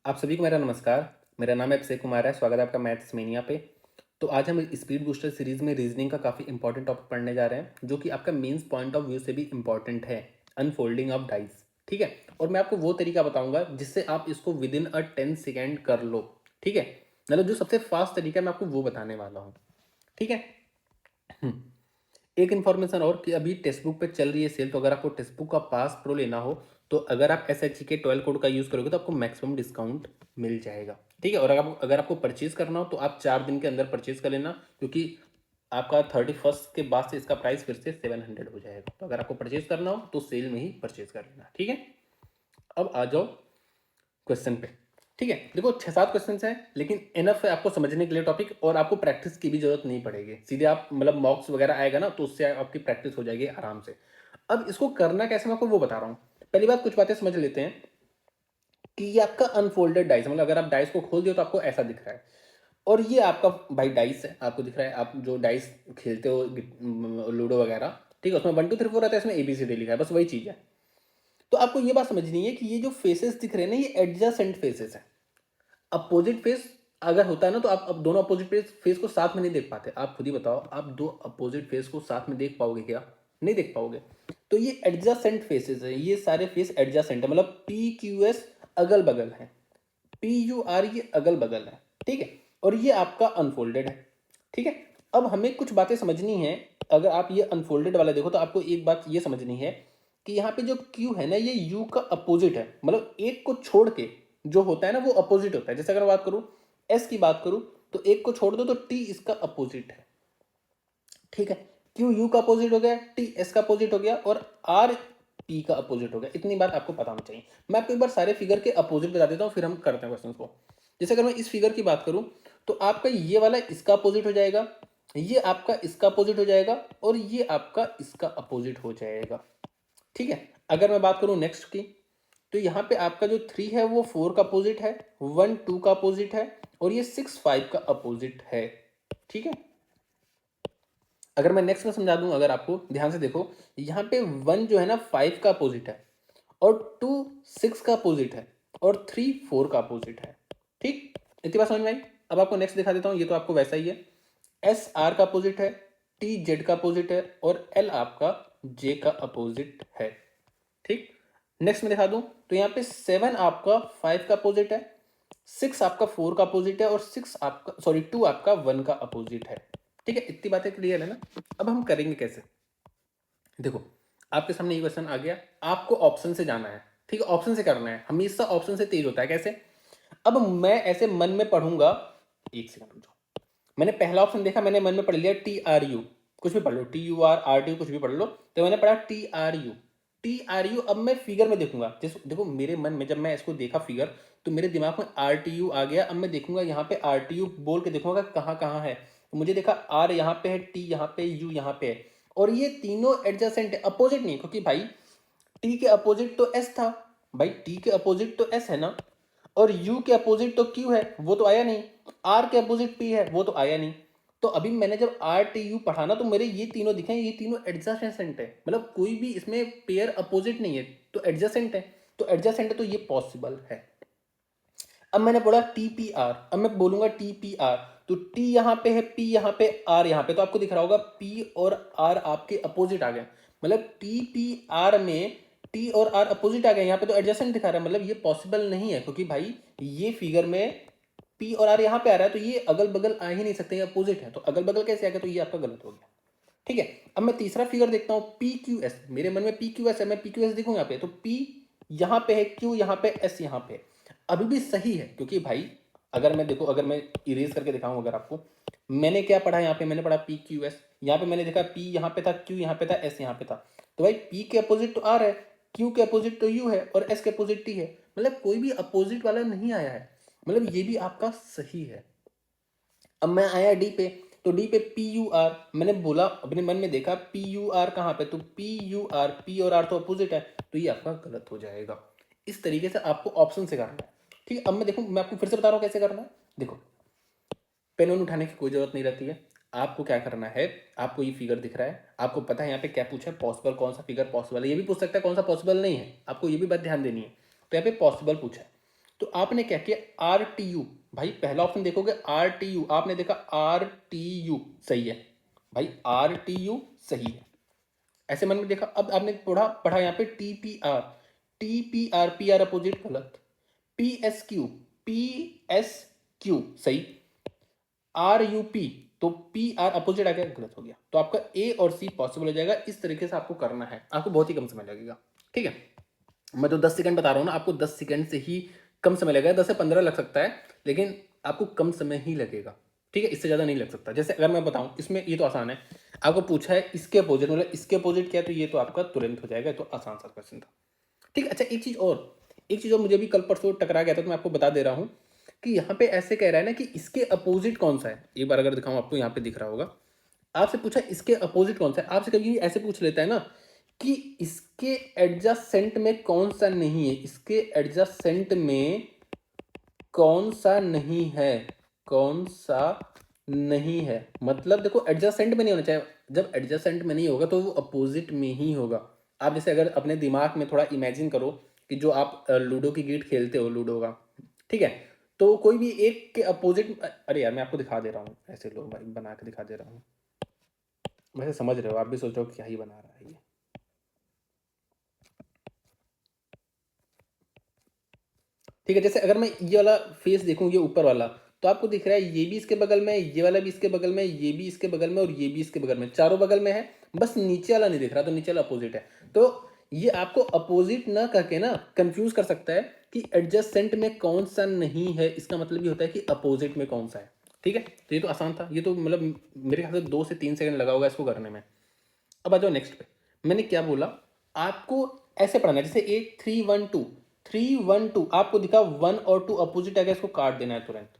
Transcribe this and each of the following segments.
आप सभी को मेरा नमस्कार। मेरा नाम है अभिषेक कुमार है। स्वागत है आपका मैथ्स मेनिया पे। तो आज हम स्पीड बूस्टर सीरीज में रीजनिंग का काफ़ी इंपॉर्टेंट टॉपिक पढ़ने जा रहे हैं, जो कि आपका मेंस पॉइंट ऑफ व्यू से भी इंपॉर्टेंट है। Unfolding of dice. ठीक है। और मैं आपको वो तरीका बताऊंगा जिससे आप इसको विद इन अ 10 सेकेंड कर लो। ठीक है। मतलब जो सबसे फास्ट तरीका है मैं आपको वो बताने वाला हूँ। ठीक है। एक इन्फॉर्मेशन और कि अभी टेक्स्ट बुक पे चल रही है सेल, तो अगर आपको टेक्स्ट बुक का पास प्रो लेना हो तो अगर आप एस एच के 12 कोड का यूज़ करोगे तो आपको मैक्सिमम डिस्काउंट मिल जाएगा। ठीक है। और अगर आपको परचेज करना हो तो आप 4 दिन के अंदर परचेज कर लेना, क्योंकि आपका 31 के बाद से इसका प्राइस फिर से 700 हो जाएगा। तो अगर आपको परचेज करना हो तो सेल में ही परचेज कर लेना। ठीक है। अब आ जाओ क्वेश्चन पे। ठीक है। देखो 6-7 क्वेश्चन हैं, लेकिन इनफ है आपको समझने के लिए टॉपिक, और आपको प्रैक्टिस की भी जरूरत नहीं पड़ेगी। सीधे आप मतलब मॉक्स वगैरह आएगा ना तो उससे आपकी प्रैक्टिस हो जाएगी आराम से। अब इसको करना कैसे मैं आपको वो बता रहा हूँ। पहली बात कुछ बातें समझ लेते हैं कि ये आपका अनफोल्डेड डाइस, मतलब अगर आप डाइस को खोल दियो तो आपको ऐसा दिख रहा है। और ये आपका भाई डाइस है, आपको दिख रहा है। आप जो डाइस खेलते हो लूडो वगैरह, ठीक है, उसमें 1 2 3 4 रहता है, इसमें ABCD लिखा है, बस वही चीज़ है। तो आपको ये बात समझनी है कि ये जो फेसेस दिख रहे हैं ना, ये एडजेसेंट फेसेस है। अपोजिट फेस अगर होता है ना तो आप अब दोनों अपोजिट फेस को साथ में नहीं देख पाते। आप खुद ही बताओ, आप दो अपोजिट फेस को साथ में देख पाओगे क्या? नहीं देख पाओगे। तो ये एडजासेंट फेसेस है, ये सारे फेस एडजासेंट है, मतलब PQS अगल बगल है, PUR ये अगल बगल है। ठीक है। और ये आपका अनफोल्डेड है। ठीक है। अब हमें कुछ बातें समझनी है। अगर आप ये अनफोल्डेड वाला देखो तो आपको एक बात ये समझनी है कि यहाँ पे जो Q है ना, ये U का अपोजिट है, मतलब एक को छोड़ के जो होता है ना वो अपोजिट होता है। जैसे अगर मैं बात करूं, S की बात करूं, तो एक को छोड़ दो तो T इसका अपोजिट है। ठीक है। Q U का अपोजिट हो गया, T S का अपोजिट हो गया, और R P का अपोजिट हो गया। इतनी बात आपको पता होनी चाहिए। मैं आपको एक बार सारे फिगर के अपोजिट बता देता हूं, फिर हम करते हैं क्वेश्चन को। जैसे अगर मैं इस फिगर की बात करूं तो आपका ये वाला इसका अपोजिट हो जाएगा, ये आपका इसका अपोजिट हो जाएगा, और ये आपका इसका अपोजिट हो जाएगा। ठीक है। अगर मैं बात करूं नेक्स्ट की, तो यहाँ पे आपका जो 3 है वो 4 का अपोजिट है, 1 2 का अपोजिट है, और ये 6 5 का अपोजिट है। ठीक है। अगर मैं नेक्स्ट में समझा दूं, अगर आपको ध्यान से देखो, यहाँ पे 1 जो है ना 5 का अपोजिट है, और 2 6 का अपोजिट है, और 3 4 का अपोजिट है। ठीक। इतनी बात समझ में आई। अब आपको नेक्स्ट दिखा देता हूँ, ये तो आपको वैसा ही है। S R का अपोजिट है, T Z का अपोजिट है, और L आपका J का अपोजिट है। ठीक। नेक्स्ट में दिखा दूं तो यहाँ पे 7 आपका 5 का अपोजिट है, 6 आपका 4 का अपोजिट है, और 6 आपका 2 आपका 1 का अपोजिट है। ठीक है। इतनी बातें क्लियर है ना। अब हम करेंगे कैसे? देखो, आपके सामने ये क्वेश्चन आ गया, आपको ऑप्शन से जाना है। ठीक है। ऑप्शन से करना है, हमेशा ऑप्शन से तेज होता है। कैसे? अब मैं ऐसे मन में पढ़ूंगा, एक सेकंड रुक जाओ। मैंने पहला ऑप्शन देखा, मैंने मन में पढ़ लिया TRU, कुछ भी पढ़ लो, TUR RTU कुछ भी पढ़ लो, तो मैंने पढ़ा TRU। अब मैं फिगर में देखूंगा, जैसे देखो मेरे मन में जब मैं इसको देखा फिगर, तो मेरे दिमाग में RTU आ गया। अब मैं देखूंगा यहाँ पे RTU बोल के देखूंगा कहाँ कहाँ है। तो मुझे देखा R यहाँ पे है, T यहाँ पे, U यहाँ पे है, और ये तीनों एडजेसेंट है, अपोजिट नहीं है, क्योंकि भाई T के अपोजिट तो S था। भाई T के अपोजिट तो S है ना, और U के अपोजिट तो Q है, वो तो आया नहीं। R के अपोजिट P है, वो तो आया नहीं। तो अभी मैंने जब RTU पढ़ा ना, तो मेरे ये तीनों दिखे, ये तीनों एडजेसेंट है, मतलब कोई भी इसमें पेयर अपोजिट नहीं है, तो एडजेसेंट है। तो एडजेसेंट है तो ये पॉसिबल है। अब मैंने बोला TPR, अब मैं बोलूंगा TPR, तो T यहाँ पे है, P यहाँ पे, R यहाँ पे, तो आपको दिख रहा होगा P और R आपके अपोजिट आ गए। मतलब TPR में T और R अपोजिट आ गए, यहाँ पे तो एडजेसेंट दिखा रहा है, मतलब ये पॉसिबल नहीं है, क्योंकि भाई ये फिगर में P और R यहाँ पे आ रहा है, तो ये अगल बगल आ ही नहीं सकते, ये अपोजिट है, तो अगल बगल कैसे आ गया? तो ये आपका गलत हो गया। ठीक है। अब मैं तीसरा फिगर देखता हूँ, PQS, मेरे मन में PQS है, मैं PQS देखूँ यहाँ पे, तो P यहाँ पे है, Q यहाँ पे, S यहाँ पे, अभी भी सही है, क्योंकि भाई अगर मैं देखो, अगर मैं इरेज करके दिखाऊं अगर आपको, मैंने क्या पढ़ा यहाँ पे, मैंने पढ़ा PQS, यहाँ पे मैंने देखा P यहाँ पे था, Q यहाँ पे था, S यहाँ पे था, तो भाई P के अपोजिट तो R है, Q के अपोजिट तो U है, और S के अपोजिट T है, मतलब कोई भी अपोजिट वाला नहीं आया है, मतलब ये भी आपका सही है। अब मैं आया डी पे, तो डी पे PUR, मैंने बोला अपने मन में देखा PUR कहाँ पे, तो PUR, P और R तो अपोजिट है, तो ये आपका गलत हो जाएगा। इस तरीके से आपको ऑप्शन से करना है। ठीक है। अब मैं देखूं, मैं आपको फिर से बता रहा हूँ कैसे करना है। देखो, पेन ऑन उठाने की कोई जरूरत नहीं रहती है। आपको क्या करना है, आपको ये फिगर दिख रहा है, आपको पता है यहाँ पे क्या पूछा है, पॉसिबल कौन सा फिगर पॉसिबल है, ये भी पूछ सकता है कौन सा पॉसिबल नहीं है, आपको ये भी बात ध्यान देनी है। तो यहाँ पे पॉसिबल पूछा है, तो आपने क्या किया, आर टी यू, भाई पहला ऑप्शन देखोगे आर टी यू, आपने देखा आर टी यू सही है, भाई आर टी यू सही है, ऐसे मन में देखा। अब आपने पढ़ा पढ़ा यहाँ पे T P R, P R opposite गलत, P S Q, P S Q सही, आर यू पी, तो पी आर अपोजिट आ गया गलत हो गया, तो आपका ए और सी पॉसिबल हो जाएगा। इस तरीके से आपको करना है, आपको बहुत ही कम समय लगेगा, ठीक है। मैं तो 10 सेकंड बता रहा हूँ ना, आपको 10 सेकंड से ही कम समय लगेगा, 10 से 15 लग सकता है, लेकिन आपको कम समय ही लगेगा, ठीक है, इससे ज़्यादा नहीं लग सकता। जैसे अगर मैं बताऊँ, इसमें ये तो आसान है, आपको पूछा है इसके अपोजिट, मतलब इसके अपोजिट क्या है, तो ये तो आपका तुरंत हो जाएगा, तो आसान सा क्वेश्चन था, ठीक है। अच्छा एक चीज़ और मुझे भी कल परसों टकरा गया था, तो मैं आपको बता दे रहा हूँ कि यहाँ पे ऐसे कह रहा है ना कि इसके अपोजिट कौन सा है। एक बार अगर दिखाऊँ आपको, यहाँ पे दिख रहा होगा, आपसे पूछा इसके अपोजिट कौन सा है। आपसे कभी ऐसे पूछ लेता है ना कि इसके एडजसेंट में कौन सा नहीं है, इसके एडजसेंट में कौन सा नहीं है, कौन सा नहीं है, मतलब देखो एडजसेंट में नहीं होना चाहिए, जब एडजसेंट में नहीं होगा तो वो अपोजिट में ही होगा। आप जैसे अगर अपने दिमाग में थोड़ा इमेजिन करो कि जो आप लूडो की गेट खेलते हो, लूडो का, ठीक है, तो कोई भी एक के अपोजिट, अरे यार मैं आपको दिखा दे रहा हूँ, ऐसे लो भाई, बना के दिखा दे रहा हूँ, वैसे समझ रहे हो, आप भी सोच रहे हो क्या ही बना रहा है ये, ठीक है। जैसे अगर मैं ये वाला फेस देखूं, ये ऊपर वाला, तो आपको दिख रहा है ये भी इसके बगल में, ये वाला भी इसके बगल में, ये भी इसके बगल में, और ये भी इसके बगल में, चारों बगल में है, बस नीचे वाला नहीं दिख रहा, तो नीचे वाला अपोजिट है। तो ये आपको अपोजिट ना करके ना कंफ्यूज कर सकता है कि एडजसेंट में कौन सा नहीं है, इसका मतलब ये होता है कि अपोजिट में कौन सा है, ठीक है। तो ये तो आसान था, ये तो मतलब मेरे ख्याल से 2 से 3 सेकंड लगा होगा इसको करने में। अब आ जाओ नेक्स्ट पे, मैंने क्या बोला, आपको ऐसे पढ़ना है जैसे 8 3 1 2, 3 1 2, आपको दिखा 1 और 2 अपोजिट आ गया, इसको काट देना है तुरंत।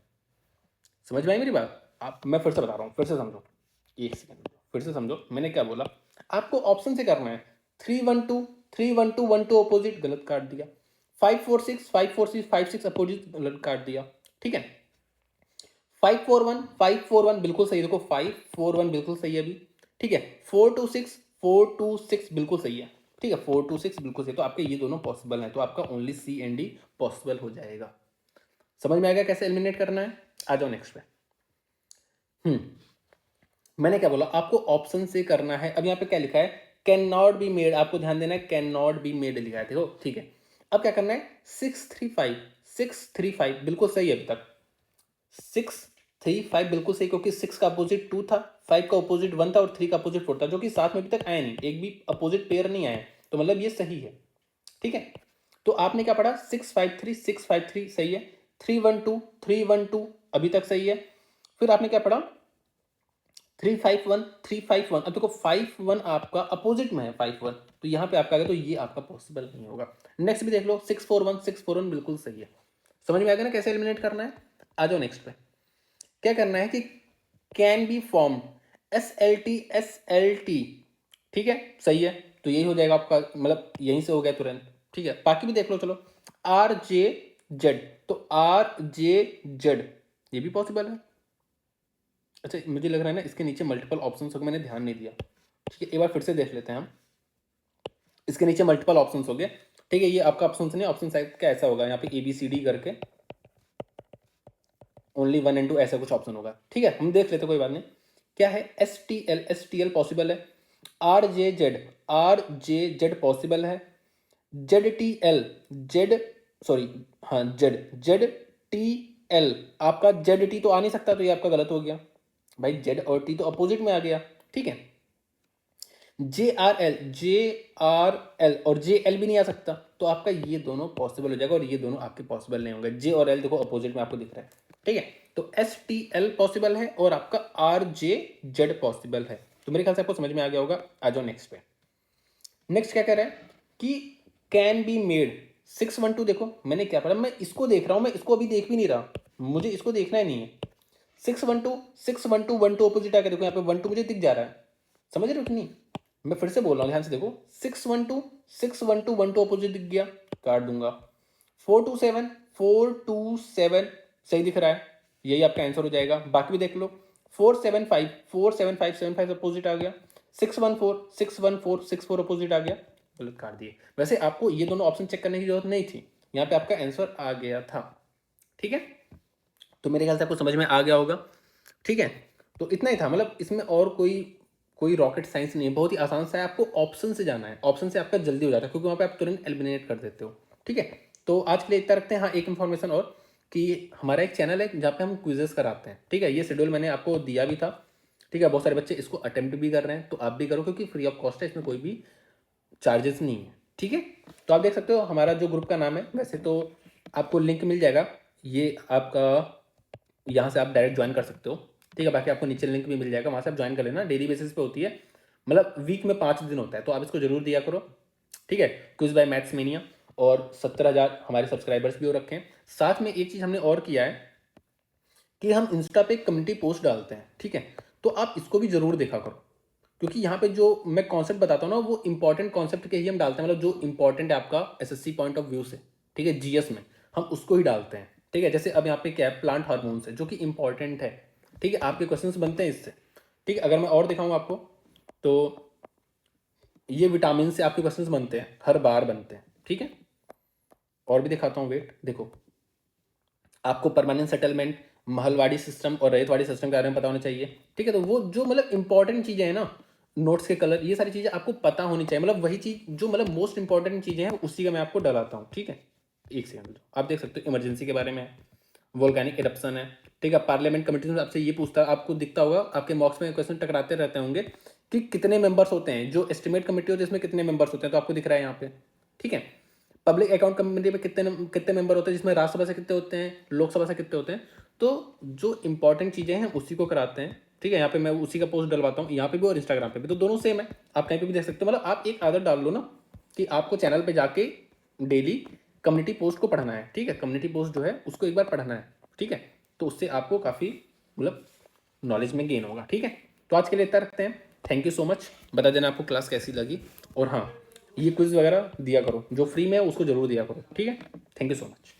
समझ में आई मेरी बात? आप, मैं फिर से बता रहा हूँ, फिर से समझो, एक सेकंड फिर से समझो, मैंने क्या बोला, आपको ऑप्शन से करना है। 3 1 2, 3 1 2, 1 2 अपोजिट गलत काट दिया, 5 4 6, 5 4 6, 5 6 अपोजिट गलत काट दिया, ठीक है। 5 4 1, 5 4 1 बिल्कुल सही, देखो 5 4 1 बिल्कुल सही है अभी, ठीक है। 4 2 6, 4 2 6 बिल्कुल सही है, ठीक है, 4 2 6 बिल्कुल सही, तो आपके ये दोनों पॉसिबल हैं, तो आपका only C and D possible हो जाएगा। समझ में आएगा कैसे एलिमिनेट करना है? आ जाओ नेक्स्ट पे। मैंने क्या बोला, आपको ऑप्शन से करना है। अब यहाँ पे क्या लिखा है, कैन नॉट बी मेड, आपको ध्यान देना है, कैन नॉट बी मेड लिखा है, देखो, ठीक है। अब क्या करना है, 6 3 5 बिल्कुल सही है अभी तक, 6 3 5 बिल्कुल सही, क्योंकि 6 का अपोजिट 2 था, 5 का अपोजिट 1 था, और 3 का अपोजिट 4 था, जो कि साथ में अभी तक आया नहीं, एक भी अपोजिट पेयर नहीं आया, तो मतलब ये सही है, ठीक है। तो आपने क्या पढ़ा, 6 5 3 सही है, 3 1 2 अभी तक सही है, फिर आपने क्या पढ़ा, 3 5 1 अब देखो 5 1 आपका अपोजिट में है, 5 1, तो यहाँ पे आपका आ गया, तो ये आपका पॉसिबल नहीं होगा। नेक्स्ट भी देख लो, 6 4 1 बिल्कुल सही है। समझ में आ गया ना कैसे एलिमिनेट करना है? आ जाओ नेक्स्ट पे, क्या करना है कि can be form, S L T, ठीक है, सही है, तो यही हो जाएगा आपका, मतलब यहीं से हो गया तुरंत, ठीक है। बाकी भी देख लो, चलो, आर जे जेड, तो आर जे जेड ये भी पॉसिबल है। अच्छा, मुझे लग रहा है ना इसके नीचे मल्टीपल ऑप्शंस हो गए, मैंने ध्यान नहीं दिया, ठीक है, एक बार फिर से देख लेते हैं हम। इसके नीचे मल्टीपल ऑप्शंस हो गए, ठीक है, ये आपका ऑप्शन नहीं, ऑप्शन साइड का ऐसा होगा, यहाँ पे ABCD करके ओनली 1 and 2 ऐसा कुछ ऑप्शन होगा, ठीक है, हम देख लेते, कोई बात नहीं। क्या है, एस टी एल पॉसिबल है, आर जे जेड पॉसिबल है, ZTL, जेड, सॉरी, हाँ ZTL, आपका ZT तो आ नहीं सकता, तो ये आपका गलत हो गया भाई, Z और T तो अपोजिट में आ गया, ठीक है। जे आर एल और JL भी नहीं आ सकता, तो आपका ये दोनों पॉसिबल हो जाएगा, और ये दोनों आपके पॉसिबल नहीं होंगे। J और L देखो अपोजिट में आपको दिख रहा है, ठीक है, तो STL पॉसिबल है, और आपका RJZ पॉसिबल है। तो मेरे ख्याल से आपको समझ में आ गया होगा। आ जाओ नेक्स्ट पे। नेक्स्ट क्या कह रहा है कि कैन बी मेड, 6 1 2, देखो मैंने क्या पढ़ा, मैं इसको देख रहा हूँ, मैं इसको अभी देख भी नहीं रहा, मुझे इसको देखना ही नहीं है। 6 1 2 अपोजिट आके देखो, यहाँ पे 1 2 मुझे दिख जा रहा है, समझ रहे हो कि नहीं? मैं फिर से बोल रहा हूँ, ध्यान से देखो, 6 1 2 अपोजिट दिख गया, काट दूंगा। 4 2 7 सही दिख रहा है, यही आपका आंसर हो जाएगा। बाकी भी देख लो, 4 7 5 अपोजिट आ गया, 6 1 4 अपोजिट आ गया, गलत काट दिए। वैसे आपको ये दोनों ऑप्शन चेक करने की जरूरत नहीं थी, यहाँ पे आपका आंसर आ गया था। ठीक है, तो मेरे ख्याल से आपको समझ में आ गया होगा। ठीक है, तो इतना ही था, मतलब इसमें और कोई कोई रॉकेट साइंस नहीं है, बहुत ही आसान सा है। आपको ऑप्शन से जाना है, ऑप्शन से आपका जल्दी हो जाता है क्योंकि वहाँ पे आप तुरंत एलिमिनेट कर देते हो। ठीक है, तो आज के लिए इतना रखते हैं। हाँ, एक इन्फॉर्मेशन और, कि हमारा एक चैनल है जहाँ पे हम क्विजेस कराते हैं। ठीक है, ये शेड्यूल मैंने आपको दिया भी था। ठीक है, बहुत सारे बच्चे इसको अटेम्प्ट भी कर रहे हैं, तो आप भी करो क्योंकि फ्री ऑफ कॉस्ट है, इसमें कोई भी चार्जेस नहीं है। ठीक है, तो आप देख सकते हो हमारा जो ग्रुप का नाम है, वैसे तो आपको लिंक मिल जाएगा, ये आपका यहाँ से आप डायरेक्ट ज्वाइन कर सकते हो। ठीक है, बाकी आपको नीचे लिंक भी मिल जाएगा, वहाँ से आप ज्वाइन कर लेना। डेली बेसिस पे होती है, मतलब वीक में 5 दिन होता है, तो आप इसको जरूर दिया करो। ठीक है, क्विज बाय मैथ्स मेनिया, और 70,000 हमारे सब्सक्राइबर्स भी हो रखे हैं। साथ में एक चीज़ हमने और किया है कि हम इंस्टा पे कम्युनिटी पोस्ट डालते हैं। ठीक है, तो आप इसको भी जरूर देखा करो, क्योंकि यहाँ पे जो मैं कॉन्सेप्ट बताता हूँ ना, वो इंपॉर्टेंट कॉन्सेप्ट के ही हम डालते हैं, मतलब जो इंपॉर्टेंट है आपका एसएससी पॉइंट ऑफ व्यू से। ठीक है, जीएस में हम उसको ही डालते हैं। ठीक है, जैसे अब यहाँ पे क्या है, प्लांट हार्मोन्स है जो कि इंपॉर्टेंट है। ठीक है, आपके क्वेश्चंस बनते हैं इससे। ठीक है, अगर मैं और दिखाऊँ आपको, तो ये विटामिन से आपके क्वेश्चंस बनते हैं, हर बार बनते हैं। ठीक है, और भी दिखाता हूँ, वेट देखो, आपको परमानेंट सेटलमेंट, महलवाड़ी सिस्टम और रैयतवाड़ी सिस्टम के बारे में पता होना चाहिए। ठीक है, तो वो जो मतलब इंपॉर्टेंट चीज़ें हैं ना, नोट्स के कलर, ये सारी चीज़ें आपको पता होनी चाहिए, मतलब वही चीज़ जो मतलब मोस्ट इंपॉर्टेंट चीज़ें हैं उसी का मैं आपको डलाता हूँ। ठीक है, एक सेकंड, आप देख सकते हो इमरजेंसी के बारे में है, वोल्केनिक इरप्शन है। ठीक है, पार्लियामेंट कमेटी में आपसे ये पूछता है, आपको दिखता होगा आपके मॉक्स में क्वेश्चन टकराते रहते होंगे कि कितने मेंबर्स होते हैं, जो एस्टिमेट कमेटी होती है इसमें कितने मेंबर्स होते हैं, तो आपको दिख रहा है यहाँ पे। ठीक है, पब्लिक अकाउंट कमेटी में कितने कितने मेंबर होते हैं, जिसमें राज्यसभा से कितने होते हैं, लोकसभा से कितने होते हैं। तो जो इंपॉर्टेंट चीज़ें हैं उसी को कराते हैं। ठीक है, यहाँ पे मैं उसी का पोस्ट डलवाता हूँ, यहाँ पे भी और इंस्टाग्राम पे भी, तो दोनों सेम है, आप कहीं पे भी देख सकते हो। मतलब आप एक आदत डाल लो ना कि आपको चैनल पे जाके डेली कम्युनिटी पोस्ट को पढ़ना है। ठीक है, कम्युनिटी पोस्ट जो है उसको एक बार पढ़ना है। ठीक है, तो उससे आपको काफ़ी मतलब नॉलेज में गेन होगा। ठीक है, तो आज के लिए इतना रखते हैं। थैंक यू सो मच, बता देना आपको क्लास कैसी लगी, और हाँ, ये क्विज वगैरह दिया करो, जो फ्री में है उसको जरूर दिया करो। ठीक है, थैंक यू सो मच।